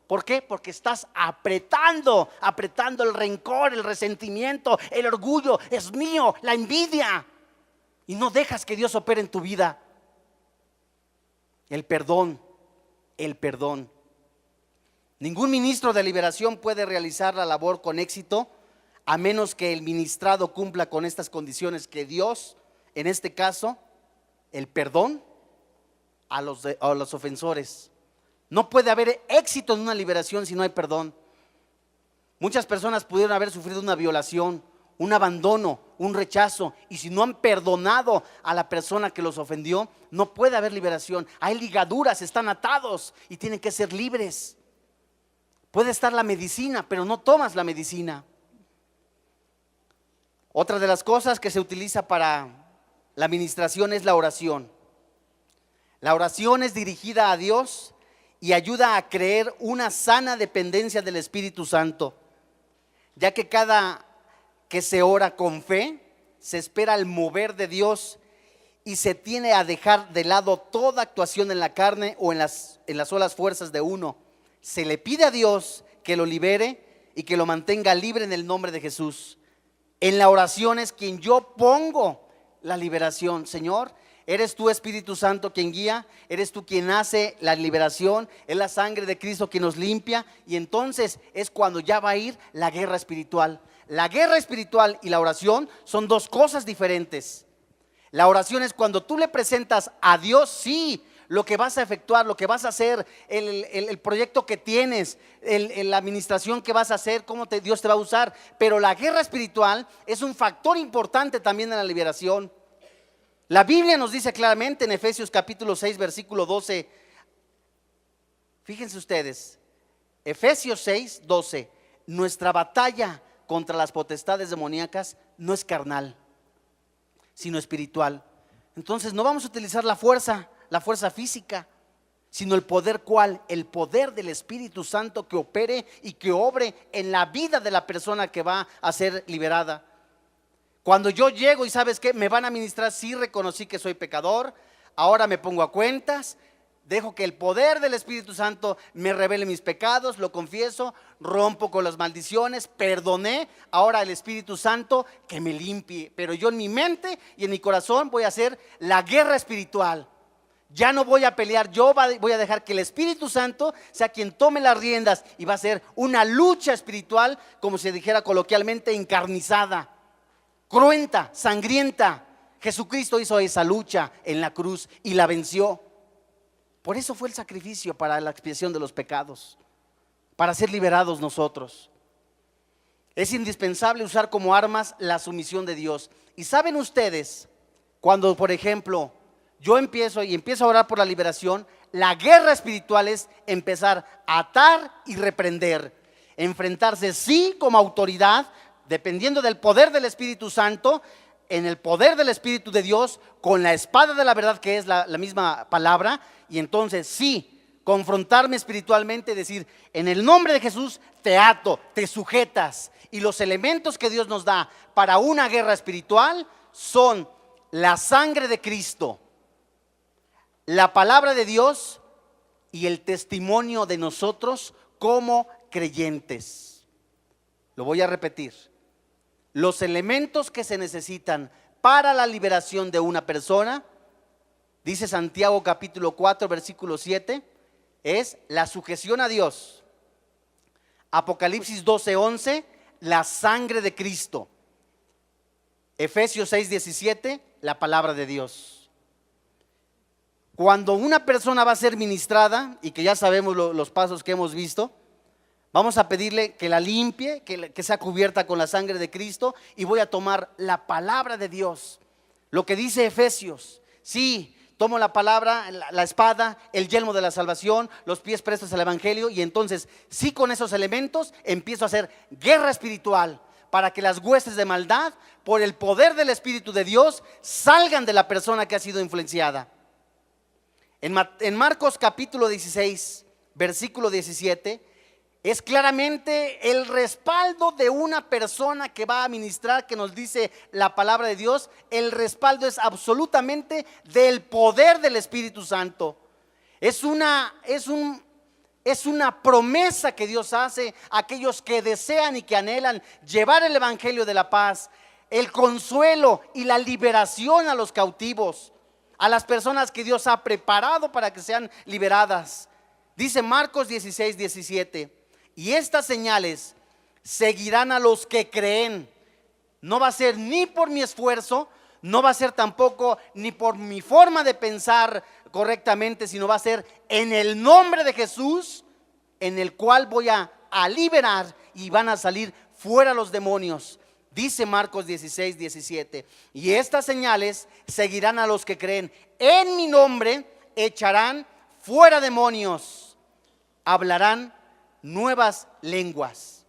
[SPEAKER 1] ¿Por qué? Porque estás apretando el rencor, el resentimiento, el orgullo, es mío, la envidia. Y no dejas que Dios opere en tu vida. El perdón. Ningún ministro de liberación puede realizar la labor con éxito a menos que el ministrado cumpla con estas condiciones que Dios, en este caso, el perdón a los ofensores. No puede haber éxito en una liberación si no hay perdón. Muchas personas pudieron haber sufrido una violación, un abandono, un rechazo, y si no han perdonado a la persona que los ofendió, no puede haber liberación. Hay ligaduras, están atados y tienen que ser libres. Puede estar la medicina, pero no tomas la medicina. Otra de las cosas que se utiliza para la administración es la oración. La oración es dirigida a Dios y ayuda a creer una sana dependencia del Espíritu Santo, ya que cada que se ora con fe, se espera el mover de Dios y se tiene a dejar de lado toda actuación en la carne o en las solas fuerzas de uno. Se le pide a Dios que lo libere y que lo mantenga libre en el nombre de Jesús. En la oración es quien yo pongo la liberación. Señor, eres tú, Espíritu Santo, quien guía, eres tú quien hace la liberación, es la sangre de Cristo quien nos limpia, y entonces es cuando ya va a ir la guerra espiritual. La guerra espiritual y la oración son dos cosas diferentes. La oración es cuando tú le presentas a Dios, sí, lo que vas a efectuar, lo que vas a hacer, el proyecto que tienes, la administración que vas a hacer, cómo Dios te va a usar. Pero la guerra espiritual es un factor importante también en la liberación. La Biblia nos dice claramente en Efesios capítulo 6 versículo 12, fíjense ustedes, Efesios 6, 12, nuestra batalla contra las potestades demoníacas no es carnal, sino espiritual. Entonces no vamos a utilizar la fuerza física, sino el poder. ¿Cuál? El poder del Espíritu Santo que opere y que obre en la vida de la persona que va a ser liberada. Cuando yo llego y ¿sabes qué? Me van a ministrar, sí reconocí que soy pecador, ahora me pongo a cuentas, dejo que el poder del Espíritu Santo me revele mis pecados, lo confieso, rompo con las maldiciones, perdoné, ahora el Espíritu Santo que me limpie. Pero yo en mi mente y en mi corazón voy a hacer la guerra espiritual. Ya no voy a pelear, yo voy a dejar que el Espíritu Santo sea quien tome las riendas, y va a ser una lucha espiritual, como se dijera coloquialmente, encarnizada, cruenta, sangrienta. Jesucristo hizo esa lucha en la cruz y la venció. Por eso fue el sacrificio para la expiación de los pecados, para ser liberados nosotros. Es indispensable usar como armas la sumisión de Dios. Y saben ustedes, cuando por ejemplo yo empiezo a orar por la liberación, la guerra espiritual es empezar a atar y reprender, enfrentarse sí como autoridad, dependiendo del poder del Espíritu Santo, en el poder del Espíritu de Dios, con la espada de la verdad que es la misma palabra. Y entonces sí, confrontarme espiritualmente, decir, en el nombre de Jesús te ato, te sujetas. Y los elementos que Dios nos da para una guerra espiritual son la sangre de Cristo, la palabra de Dios y el testimonio de nosotros como creyentes. Lo voy a repetir. Los elementos que se necesitan para la liberación de una persona, dice Santiago capítulo 4 versículo 7, es la sujeción a Dios. Apocalipsis 12:11, la sangre de Cristo. Efesios 6:17, la palabra de Dios. Cuando una persona va a ser ministrada, y que ya sabemos los pasos que hemos visto, vamos a pedirle que la limpie, que sea cubierta con la sangre de Cristo, y voy a tomar la palabra de Dios, lo que dice Efesios. Sí, tomo la palabra, la espada, el yelmo de la salvación, los pies prestos al evangelio, y entonces sí, con esos elementos empiezo a hacer guerra espiritual, para que las huestes de maldad, por el poder del Espíritu de Dios, salgan de la persona que ha sido influenciada. En Marcos capítulo 16, versículo 17, es claramente el respaldo de una persona que va a ministrar, que nos dice la palabra de Dios. El respaldo es absolutamente del poder del Espíritu Santo. Es una promesa que Dios hace a aquellos que desean y que anhelan llevar el evangelio de la paz, el consuelo y la liberación a los cautivos, a las personas que Dios ha preparado para que sean liberadas. Dice Marcos 16, 17: y estas señales seguirán a los que creen. No va a ser ni por mi esfuerzo, no va a ser tampoco ni por mi forma de pensar correctamente, sino va a ser en el nombre de Jesús, en el cual voy a liberar y van a salir fuera los demonios. Dice Marcos 16, 17: y estas señales seguirán a los que creen. En mi nombre echarán fuera demonios, hablarán nuevas lenguas.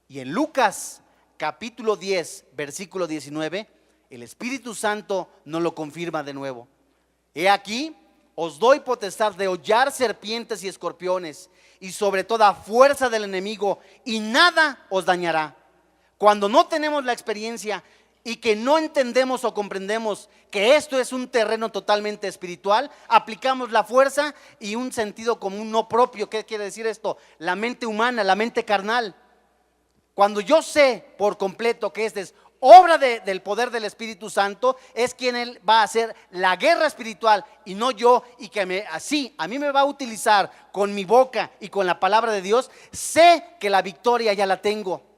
[SPEAKER 1] Y en Lucas capítulo 10, versículo 19, el Espíritu Santo nos lo confirma de nuevo. He aquí, os doy potestad de hollar serpientes y escorpiones, y sobre toda fuerza del enemigo, y nada os dañará. Cuando no tenemos la experiencia y que no entendemos o comprendemos que esto es un terreno totalmente espiritual, aplicamos la fuerza y un sentido común no propio. ¿Qué quiere decir esto? La mente humana, la mente carnal. Cuando yo sé por completo que esta es obra del poder del Espíritu Santo, es quien Él va a hacer la guerra espiritual y no yo, y que así a mí me va a utilizar con mi boca y con la palabra de Dios. Sé que la victoria ya la tengo.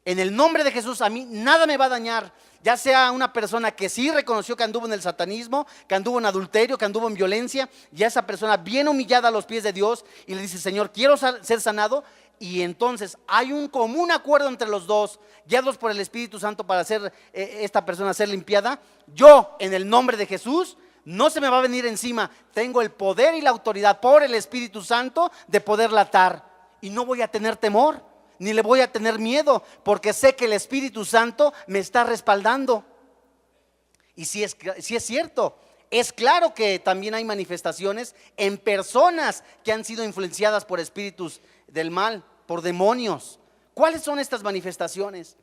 [SPEAKER 1] En el nombre de Jesús a mí nada me va a dañar, ya sea una persona que sí reconoció que anduvo en el satanismo, que anduvo en adulterio, que anduvo en violencia, ya esa persona bien humillada a los pies de Dios y le dice: Señor, quiero ser sanado. Y entonces hay un común acuerdo entre los dos, guiados por el Espíritu Santo para hacer esta persona ser limpiada. Yo, en el nombre de Jesús, no se me va a venir encima. Tengo el poder y la autoridad por el Espíritu Santo de poderla atar, y no voy a tener temor, ni le voy a tener miedo, porque sé que el Espíritu Santo me está respaldando. Y si es cierto, es claro que también hay manifestaciones en personas que han sido influenciadas por espíritus del mal, por demonios. ¿Cuáles son estas manifestaciones?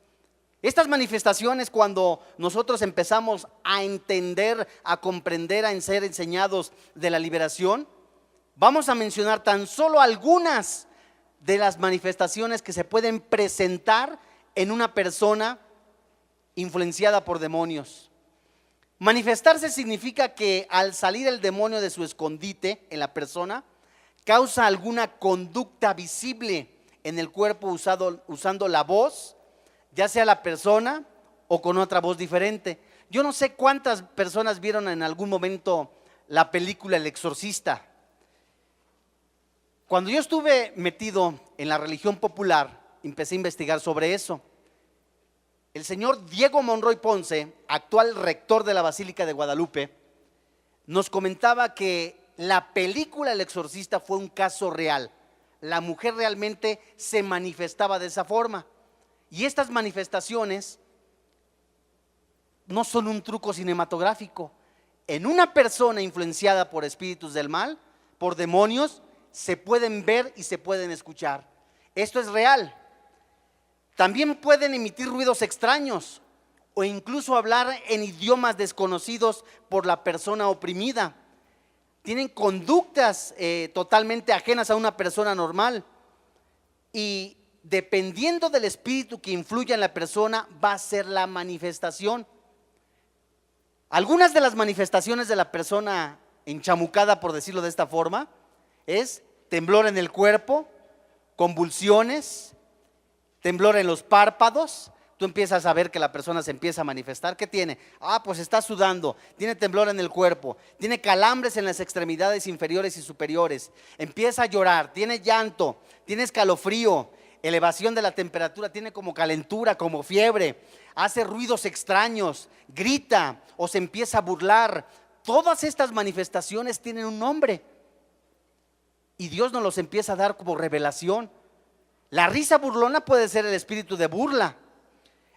[SPEAKER 1] Estas manifestaciones, cuando nosotros empezamos a entender, a comprender, a ser enseñados de la liberación, vamos a mencionar tan solo algunas de las manifestaciones que se pueden presentar en una persona influenciada por demonios. Manifestarse significa que al salir el demonio de su escondite en la persona, causa alguna conducta visible en el cuerpo usando la voz, ya sea la persona o con otra voz diferente. Yo no sé cuántas personas vieron en algún momento la película El Exorcista. Cuando yo estuve metido en la religión popular, empecé a investigar sobre eso. El señor Diego Monroy Ponce, actual rector de la Basílica de Guadalupe, nos comentaba que la película El Exorcista fue un caso real. La mujer realmente se manifestaba de esa forma. Y estas manifestaciones no son un truco cinematográfico. En una persona influenciada por espíritus del mal, por demonios, se pueden ver y se pueden escuchar. Esto es real. También pueden emitir ruidos extraños o incluso hablar en idiomas desconocidos por la persona oprimida. Tienen conductas totalmente ajenas a una persona normal, y dependiendo del espíritu que influya en la persona va a ser la manifestación. Algunas de las manifestaciones de la persona enchamucada, por decirlo de esta forma, es temblor en el cuerpo, convulsiones, temblor en los párpados. Tú empiezas a ver que la persona se empieza a manifestar. ¿Qué tiene? Pues está sudando, tiene temblor en el cuerpo, tiene calambres en las extremidades inferiores y superiores, empieza a llorar, tiene llanto, tiene escalofrío, elevación de la temperatura, tiene como calentura, como fiebre, hace ruidos extraños, grita o se empieza a burlar. Todas estas manifestaciones tienen un nombre y Dios nos los empieza a dar como revelación. La risa burlona puede ser el espíritu de burla.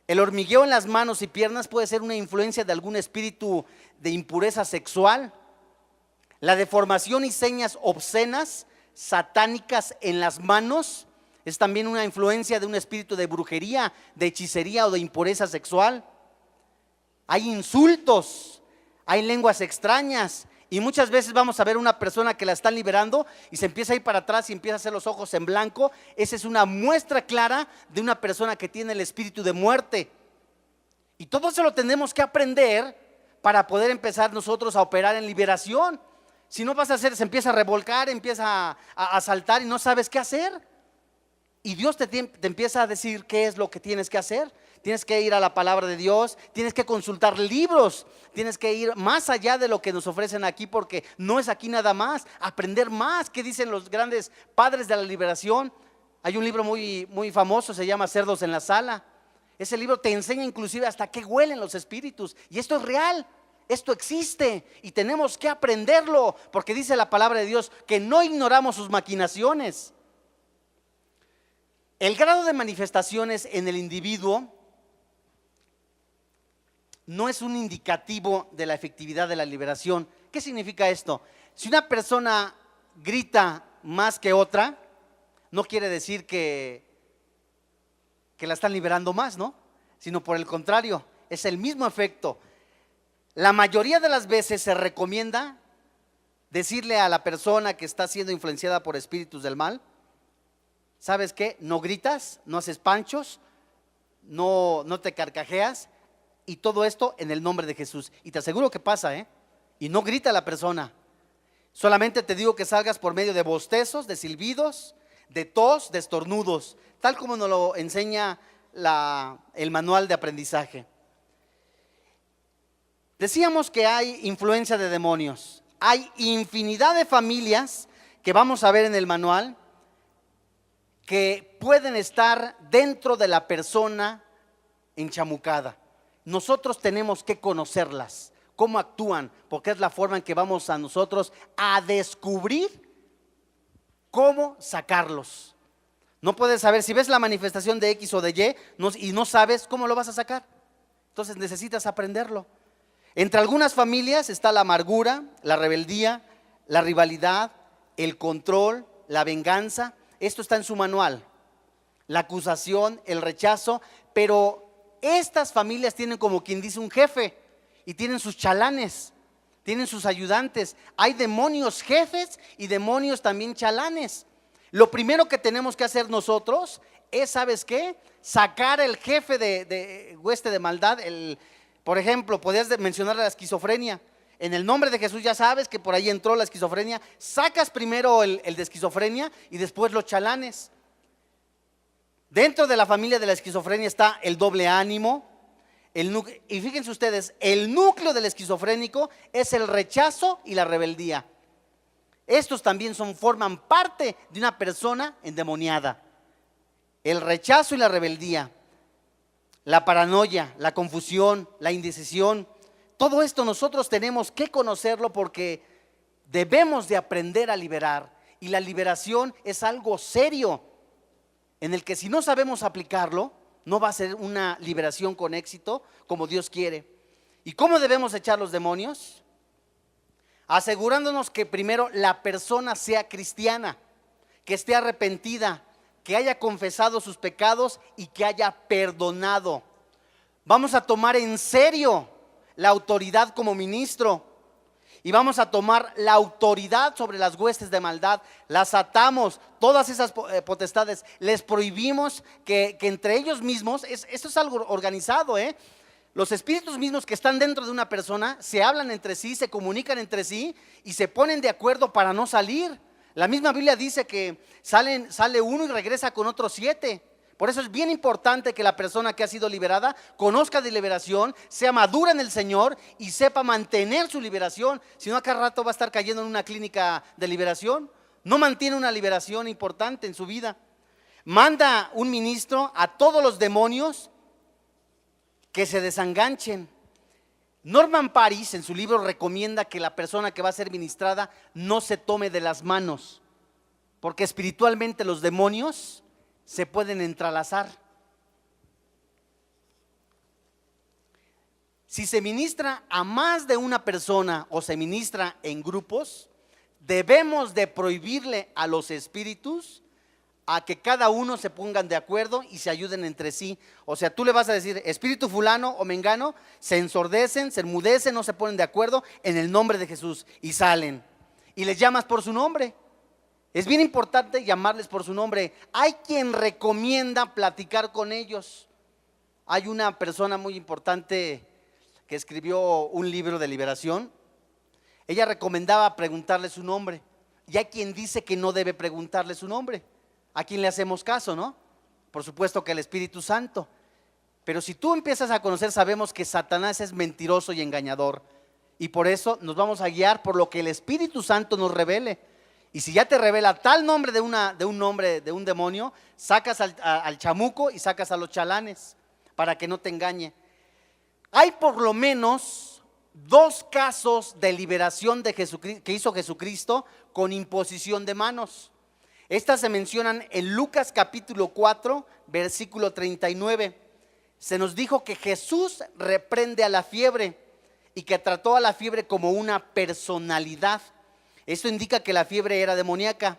[SPEAKER 1] El hormigueo en las manos y piernas puede ser una influencia de algún espíritu de impureza sexual. La deformación y señas obscenas, satánicas en las manos es también una influencia de un espíritu de brujería, de hechicería o de impureza sexual. Hay insultos, hay lenguas extrañas, y muchas veces vamos a ver una persona que la están liberando y se empieza a ir para atrás y empieza a hacer los ojos en blanco. Esa es una muestra clara de una persona que tiene el espíritu de muerte. Y todo eso lo tenemos que aprender para poder empezar nosotros a operar en liberación. Si no vas a hacer, se empieza a revolcar, empieza a saltar y no sabes qué hacer. Y Dios te empieza a decir qué es lo que tienes que hacer. Tienes que ir a la palabra de Dios, tienes que consultar libros, tienes que ir más allá de lo que nos ofrecen aquí, porque no es aquí nada más, aprender más. ¿Qué dicen los grandes padres de la liberación? Hay un libro muy famoso, se llama Cerdos en la Sala. Ese libro te enseña inclusive hasta qué huelen los espíritus, y esto es real. Esto existe y tenemos que aprenderlo, porque dice la palabra de Dios que no ignoramos sus maquinaciones. El grado de manifestaciones en el individuo no es un indicativo de la efectividad de la liberación. ¿Qué significa esto? Si una persona grita más que otra, no quiere decir que la están liberando más, ¿no? Sino por el contrario, es el mismo efecto. La mayoría de las veces se recomienda decirle a la persona que está siendo influenciada por espíritus del mal: ¿sabes qué? No gritas, no haces panchos, no te carcajeas, y todo esto en el nombre de Jesús. Y te aseguro que pasa, y no grita la persona. Solamente te digo que salgas por medio de bostezos, de silbidos, de tos, de estornudos, tal como nos lo enseña el manual de aprendizaje. Decíamos que hay influencia de demonios. Hay infinidad de familias que vamos a ver en el manual que pueden estar dentro de la persona enchamucada. Nosotros tenemos que conocerlas, cómo actúan, porque es la forma en que vamos a nosotros a descubrir cómo sacarlos. No puedes saber, si ves la manifestación de X o de Y y no sabes cómo lo vas a sacar, entonces necesitas aprenderlo. Entre algunas familias está la amargura, la rebeldía, la rivalidad, el control, la venganza. Esto está en su manual. La acusación, el rechazo, pero estas familias tienen, como quien dice, un jefe, y tienen sus chalanes, tienen sus ayudantes. Hay demonios jefes y demonios también chalanes. Lo primero que tenemos que hacer nosotros es, ¿sabes qué? Sacar el jefe de hueste de maldad. Por ejemplo, podías mencionar la esquizofrenia. En el nombre de Jesús ya sabes que por ahí entró la esquizofrenia. Sacas primero el de esquizofrenia y después los chalanes. Dentro de la familia de la esquizofrenia está el doble ánimo. Y fíjense ustedes, el núcleo del esquizofrénico es el rechazo y la rebeldía. Estos también forman parte de una persona endemoniada. El rechazo y la rebeldía, la paranoia, la confusión, la indecisión. Todo esto nosotros tenemos que conocerlo, porque debemos de aprender a liberar. Y la liberación es algo serio, en el que si no sabemos aplicarlo, no va a ser una liberación con éxito como Dios quiere. ¿Y cómo debemos echar los demonios? Asegurándonos que primero la persona sea cristiana, que esté arrepentida, que haya confesado sus pecados y que haya perdonado. Vamos a tomar en serio la autoridad como ministro, y vamos a tomar la autoridad sobre las huestes de maldad. Las atamos, todas esas potestades, les prohibimos que entre ellos mismos, esto es algo organizado, los espíritus mismos que están dentro de una persona se hablan entre sí, se comunican entre sí y se ponen de acuerdo para no salir. La misma Biblia dice que sale uno y regresa con otros 7. Por eso es bien importante que la persona que ha sido liberada conozca de liberación, sea madura en el Señor y sepa mantener su liberación. Si no, a cada rato va a estar cayendo en una clínica de liberación. No mantiene una liberación importante en su vida. Manda un ministro a todos los demonios que se desenganchen. Norman Paris en su libro recomienda que la persona que va a ser ministrada no se tome de las manos, porque espiritualmente los demonios se pueden entrelazar. Si se ministra a más de una persona o se ministra en grupos, debemos de prohibirle a los espíritus a que cada uno se pongan de acuerdo y se ayuden entre sí. O sea, tú le vas a decir, espíritu fulano o mengano, se ensordecen, se enmudecen, no se ponen de acuerdo en el nombre de Jesús y salen. Y les llamas por su nombre. Es bien importante llamarles por su nombre. Hay quien recomienda platicar con ellos. Hay una persona muy importante que escribió un libro de liberación. Ella recomendaba preguntarle su nombre. Y hay quien dice que no debe preguntarle su nombre. ¿A quién le hacemos caso, no? Por supuesto que al Espíritu Santo. Pero si tú empiezas a conocer, sabemos que Satanás es mentiroso y engañador. Y por eso nos vamos a guiar por lo que el Espíritu Santo nos revele. Y si ya te revela tal nombre de un demonio, sacas al chamuco y sacas a los chalanes para que no te engañe. Hay por lo menos 2 casos de liberación de Jesucristo, que hizo Jesucristo con imposición de manos. Estas se mencionan en Lucas capítulo 4, versículo 39. Se nos dijo que Jesús reprende a la fiebre y que trató a la fiebre como una personalidad. Esto indica que la fiebre era demoníaca.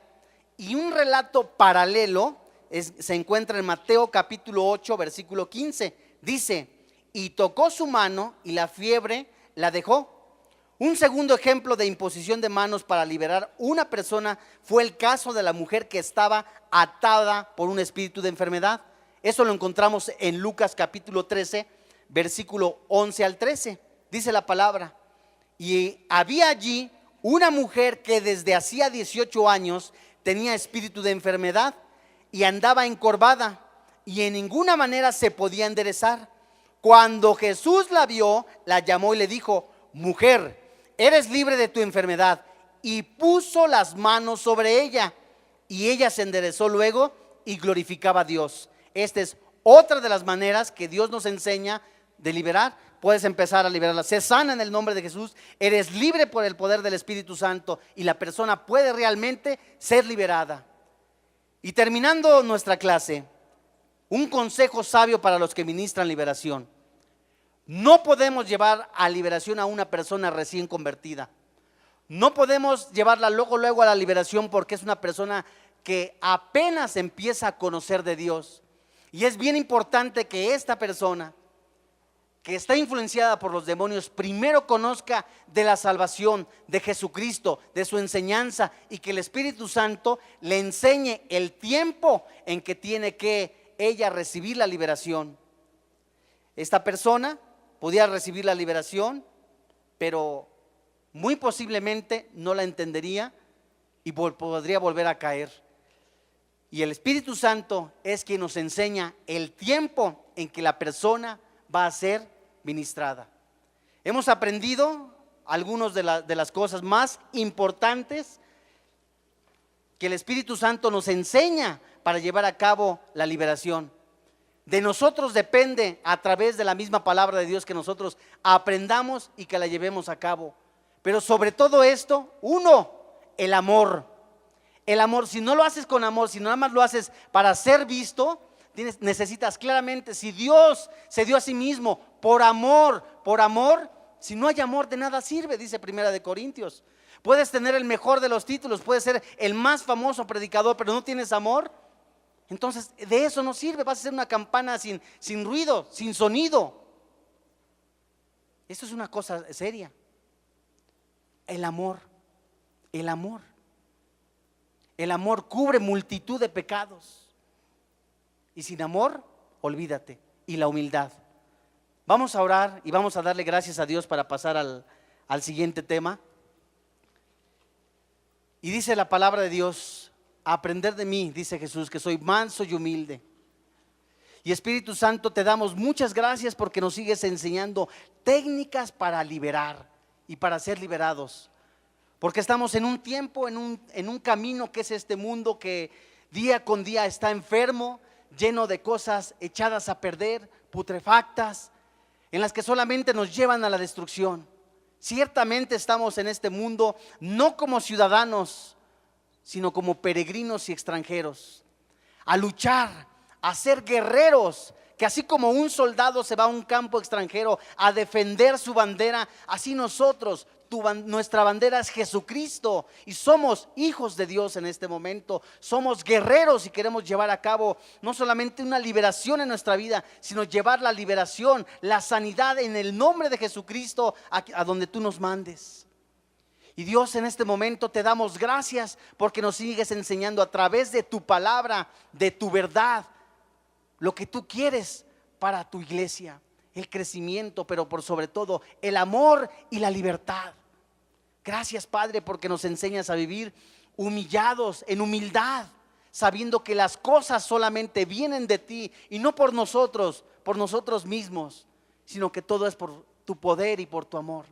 [SPEAKER 1] Y un relato paralelo se encuentra en Mateo capítulo 8, versículo 15. Dice, y tocó su mano y la fiebre la dejó. Un segundo ejemplo de imposición de manos para liberar una persona fue el caso de la mujer que estaba atada por un espíritu de enfermedad. Eso lo encontramos en Lucas capítulo 13, versículo 11 al 13. Dice la palabra, y había allí una mujer que desde hacía 18 años tenía espíritu de enfermedad y andaba encorvada y en ninguna manera se podía enderezar. Cuando Jesús la vio, la llamó y le dijo, mujer, eres libre de tu enfermedad, y puso las manos sobre ella y ella se enderezó luego y glorificaba a Dios. Esta es otra de las maneras que Dios nos enseña de liberar. Puedes empezar a liberarla. Sé sana en el nombre de Jesús. Eres libre por el poder del Espíritu Santo y la persona puede realmente ser liberada. Y terminando nuestra clase, un consejo sabio para los que ministran liberación. No podemos llevar a liberación a una persona recién convertida. No podemos llevarla luego a la liberación porque es una persona que apenas empieza a conocer de Dios. Y es bien importante que esta persona que está influenciada por los demonios primero conozca de la salvación de Jesucristo, de su enseñanza, y que el Espíritu Santo le enseñe el tiempo en que tiene que ella recibir la liberación. Esta persona podía recibir la liberación, pero muy posiblemente no la entendería y podría volver a caer. Y el Espíritu Santo es quien nos enseña el tiempo en que la persona va a ser ministrada. Hemos aprendido algunas de las cosas más importantes que el Espíritu Santo nos enseña para llevar a cabo la liberación. De nosotros depende, a través de la misma palabra de Dios, que nosotros aprendamos y que la llevemos a cabo. Pero sobre todo esto, el amor. El amor, si no lo haces con amor, si nada más lo haces para ser visto, necesitas claramente, si Dios se dio a sí mismo por amor, si no hay amor de nada sirve, dice Primera de Corintios. Puedes tener el mejor de los títulos, puedes ser el más famoso predicador, pero no tienes amor, entonces de eso no sirve, vas a ser una campana sin ruido, sin sonido. Esto es una cosa seria. El amor cubre multitud de pecados. Y sin amor, olvídate. Y la humildad. Vamos a orar y vamos a darle gracias a Dios para pasar al siguiente tema. Y dice la palabra de Dios, aprender de mí, dice Jesús, que soy manso y humilde. Y Espíritu Santo, te damos muchas gracias porque nos sigues enseñando técnicas para liberar y para ser liberados. Porque estamos en un tiempo, en un camino que es este mundo que día con día está enfermo, lleno de cosas echadas a perder, putrefactas, en las que solamente nos llevan a la destrucción. Ciertamente estamos en este mundo no como ciudadanos, sino como peregrinos y extranjeros, a luchar, a ser guerreros que así como un soldado se va a un campo extranjero a defender su bandera, así nosotros, nuestra bandera es Jesucristo y somos hijos de Dios en este momento. Somos guerreros y queremos llevar a cabo no solamente una liberación en nuestra vida, sino llevar la liberación, la sanidad en el nombre de Jesucristo a donde tú nos mandes. Y Dios, en este momento te damos gracias porque nos sigues enseñando a través de tu palabra, de tu verdad, lo que tú quieres para tu iglesia, el crecimiento, pero por sobre todo el amor y la libertad. Gracias, Padre, porque nos enseñas a vivir humillados, en humildad, sabiendo que las cosas solamente vienen de ti y no por nosotros mismos, sino que todo es por tu poder y por tu amor.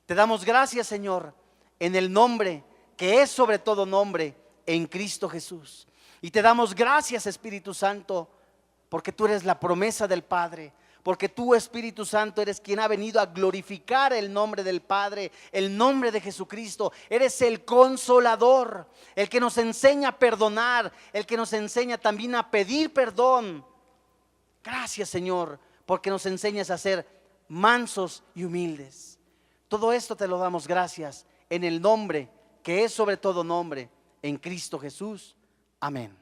[SPEAKER 1] Te damos gracias, Señor, en el nombre que es sobre todo nombre, en Cristo Jesús. Y te damos gracias, Espíritu Santo, porque tú eres la promesa del Padre, porque tú, Espíritu Santo, eres quien ha venido a glorificar el nombre del Padre, el nombre de Jesucristo. Eres el consolador, el que nos enseña a perdonar, el que nos enseña también a pedir perdón. Gracias, Señor, porque nos enseñas a ser mansos y humildes. Todo esto te lo damos gracias en el nombre que es sobre todo nombre, en Cristo Jesús. Amén.